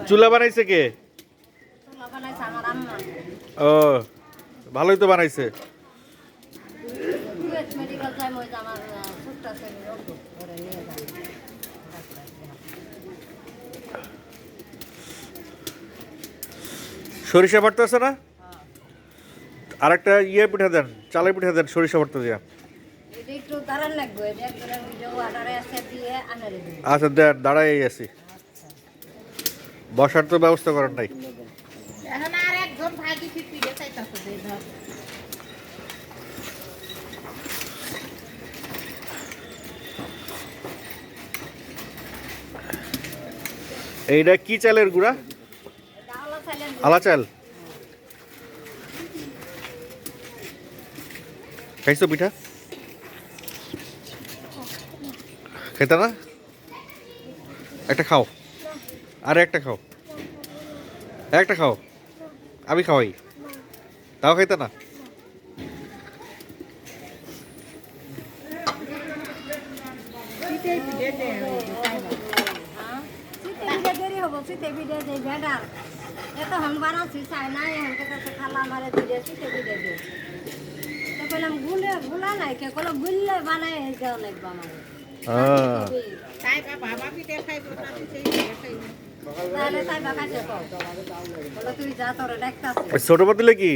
চুলা বানাইছে কে? ও ভালোই তো বানাইছে। সরিষা ভর্তা আছে না? আর একটা ইয়ে পিঠা দেন, চালের পিঠা দেন সরিষা ভর্তা দিয়া। আচ্ছা দেন, দাঁড়াই আছি। বসার তো ব্যবস্থা করেন নাই। এইটা কি চালের গুঁড়া? আলা চাল। খাইছো পিঠা? খেতে না? একটা খাও, আরে একটা খাও, একটা খাও, আমি খাওয়াই। তাও খাইতে না? ছোট পাতিলে কি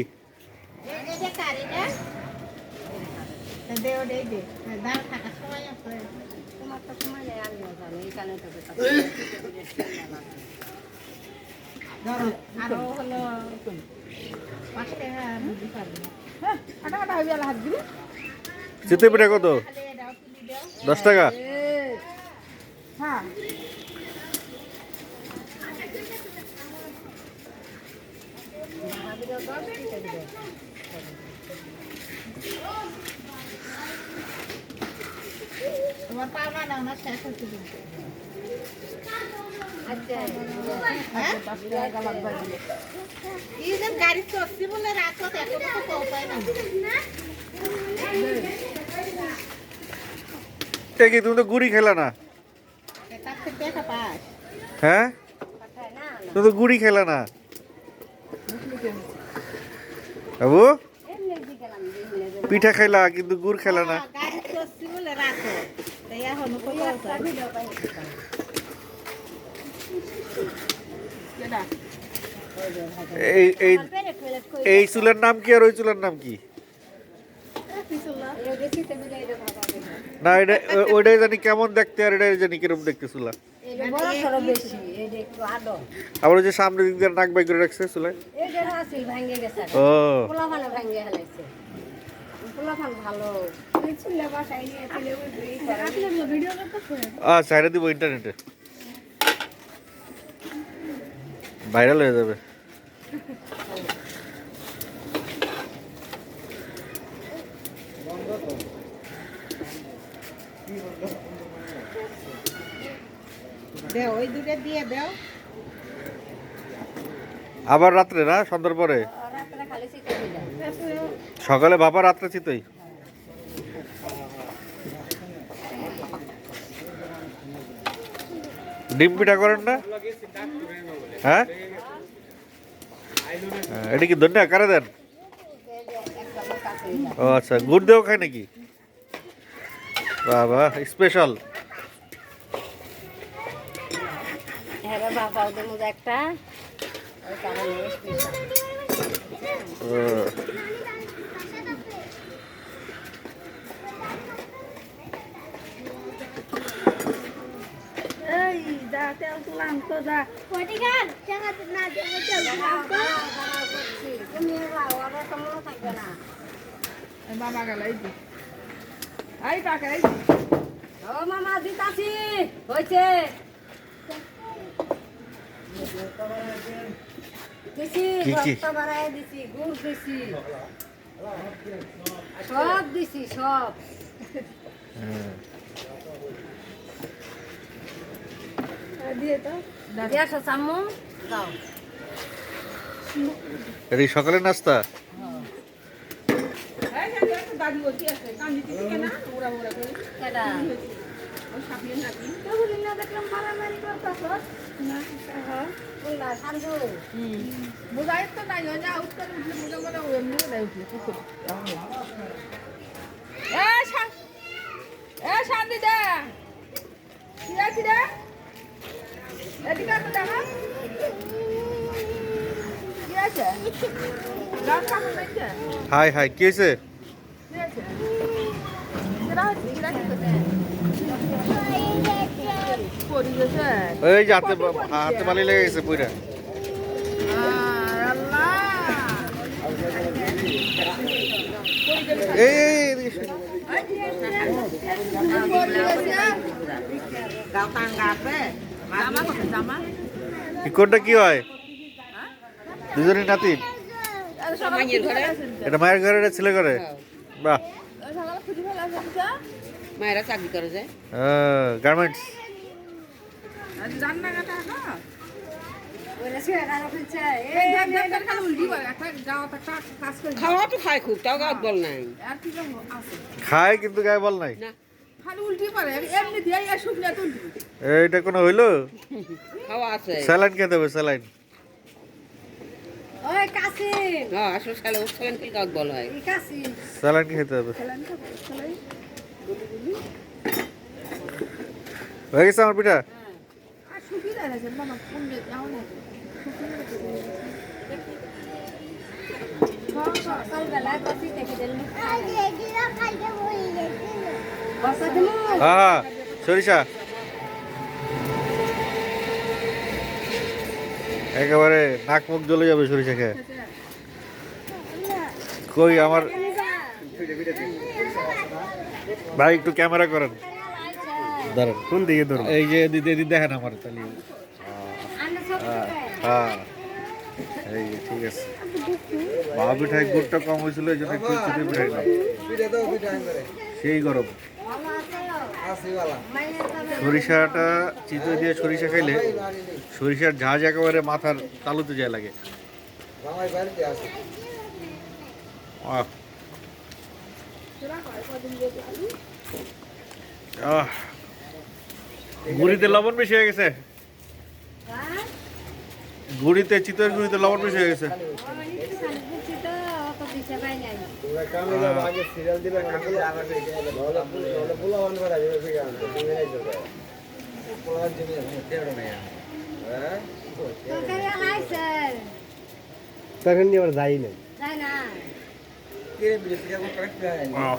চিতই পিঠা কত? 10 টাকা। তোমার পাওনা দাও না, শেষ হচ্ছে কিন্তু। গাড়ি চড়ছি বলে রাখো, কি তুমি তো গুড়ি খেলা না? হ্যাঁ, তুমি তো গুড়ি খেলা না বাবু। পিঠা খাইলা কিন্তু গুড় খেলা না। এই চুলের নাম কি আর ওই চুলের নাম কি? না এটা ওইটাই জানি কেমন দেখতে, আর এটাই জানি কিরকম দেখতে চুলা। আবার ওই যে সামনে দিক দিয়ে নাক বাই করে রাখছে চুলায়। ও আচ্ছা, এটা দিব ইন্টারনেটে, ভাইরাল হয়ে যাবে। ওই দুটো দিয়ে দাও। আবার রাত্রে না, সন্ধ্যার পরে? সকালে বাবা, রাত্রে চিতই। ডিম পিঠা করেন না? হ্যাঁ, এটা কি ধন্যা কারে দেন? ও আচ্ছা, গুড় দেও খায় নাকি? বাবা স্পেশাল। একটা তেল তুলাম তো যা মামা গেল এই টাকা ও মামা দিতাছি হয়েছে দিছি, ভর্তা বাড়াই দিছি, গুড় দিছি, সব দিছি, সব। এই সকালের নাস্তা। তখন না দেখলাম মারামারি করতেছ না বললা শান্ত বোঝাই তো নাই না উত্তর উঠলে বোঝা মানে এমনি নাই উঠলে কুকুর শান্তি দে কি রে এদিকে আসো দেখা কি আছে গাছ কামড় দিচ্ছে হাই হাই কি হয়েছে? কি আছে কিরা কি পড়ি গেছে এই যে হাতে বালি লেগে গেছে পুরা। আল্লাহ এই এদিকে এসো। এই কোনটা কি হয়? দুজনই নাতিন? এটা মায়ের ঘরে এটা ছেলে ঘরে? বাহ, মায়েরা চাকরি করে যায় গার্মেন্টস। খাওয়া তো খায় খুব তাও গাছ বল নাই খায় কিন্তু গায়ে বল নাই। না এইটা কোনো হইলো? খাওয়া আছে স্যালাইন খেতে হবে, স্যালাইন। ওই কাশি হ্যাঁ আসলে সালে উঠছেন কি গাছ বল হয় কাশি স্যালাইন খেতে হবে। হয়ে গেছে আমার পিঠা? সকালবেলায় কফি দেখে দিলাম হ্যাঁ সরিষা একেবারে নাক মুখ জ্বলে যাবে সরিষা খেয়ে। কই আমার ভাই একটু ক্যামেরা করেন, ধরেন কোন দিকে ধরুন, এই যে দিদি দেখেন আমার তাহলে। হ্যাঁ এই যে ঠিক আছে। বাবা পিঠায় গুড়টা কম হয়েছিল এই জন্য একটু চিনি পিঠাই না, সেই গরম। সরিষাটা চিতো দিয়ে সরিষা খাইলে সরিষার ঝাঁজ একেবারে মাথার তালুতে যায় লাগে। আহ আহ গুড়িতে লবণ বেশি হয়ে গেছে, গুড়িতে চিতই গুড়িতে লবণ বেশি হয়ে গেছে। তখন নিয়ে আবার যাই নাই আহ,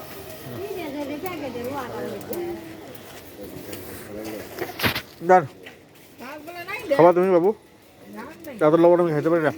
যান খাবার তুমি বাবু, এত লবণ আমি খাইতে পারি না।